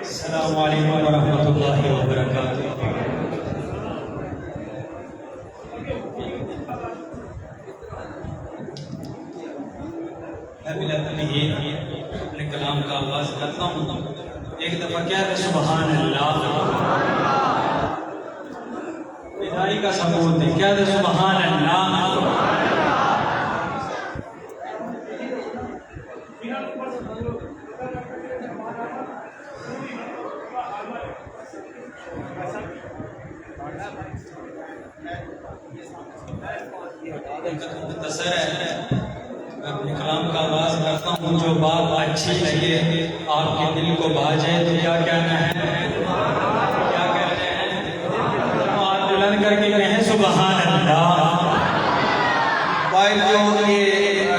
अस्सलामु अलैकुम वरहमतुल्लाहि वबरकातुहू। मैं अपने कलाम का आगाज करता हूँ। एक दफा क्या है, सुबहान अल्लाह विदाई का सबूत है। क्या है, सुबहान अल्लाह। मुख्तसर है, मैं अपने कलाम का आगाज करता हूँ। जो बात अच्छी लगे, आपके दिल को भा जाए तो क्या कहना है, क्या कहते हैं, हाथ बुलंद करके कहें सुबहान अल्लाह। बाहर जो ये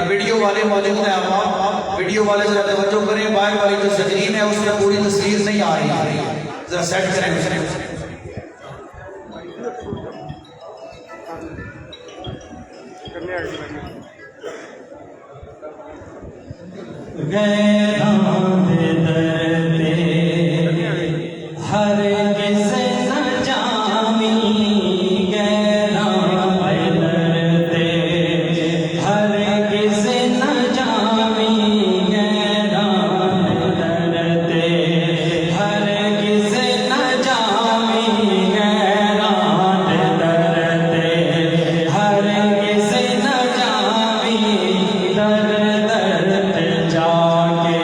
वीडियो वाले मौजूद हैं, आप वीडियो वाले से तवज्जो करें। बाहर वाली जो स्क्रीन है उसमें पूरी तस्वीर नहीं आ रही, जरा सेट करें उसे। गैरां दे दर्दे हर किस न जामी, गैरां दे दर्दे हर किस न जामी, गैरां दे दर्दे हर किस न जामी, गैरां दे दर्दे हर किस न जामी, दर दर जाके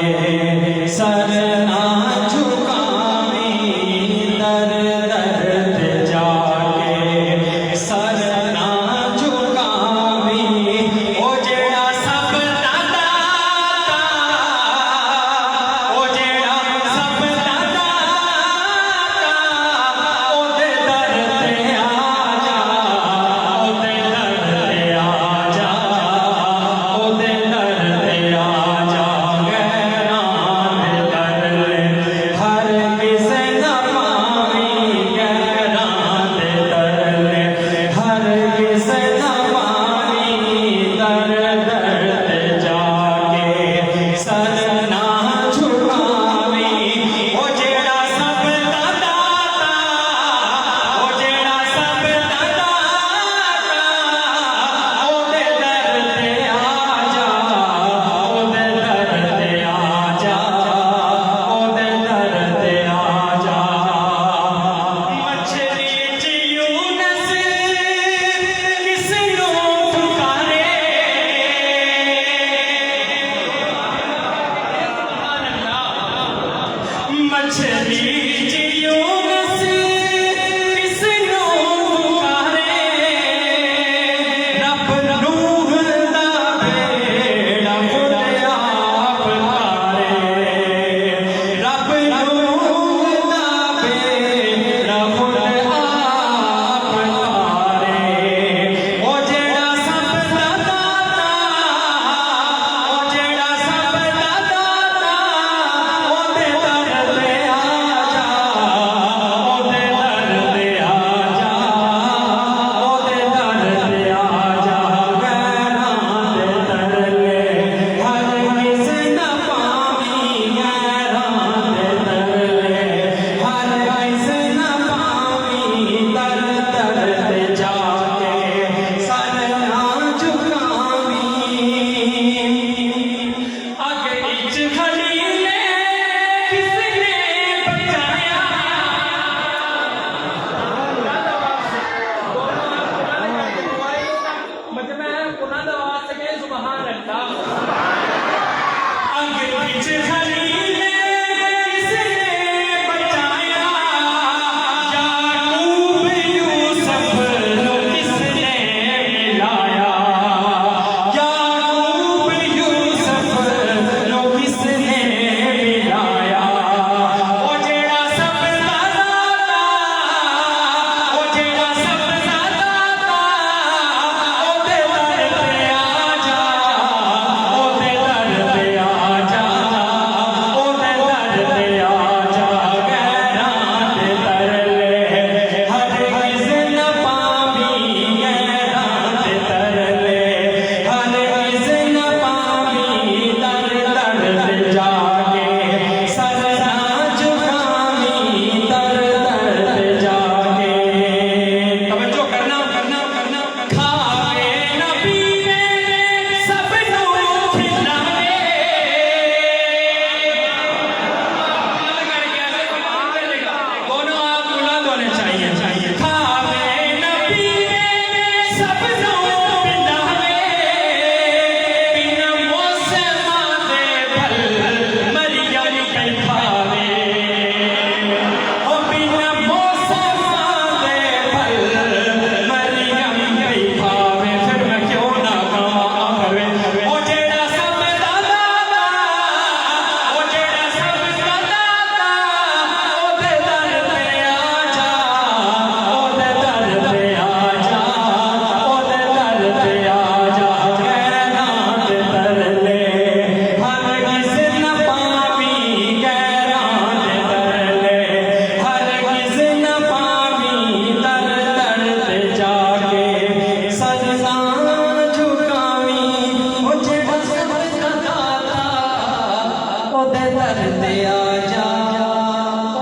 दर ते आ जा,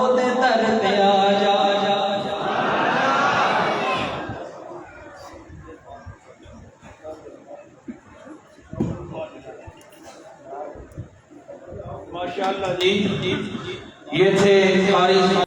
ओदे दर ते आ जा। माशाअल्लाह जी, ये थे कारी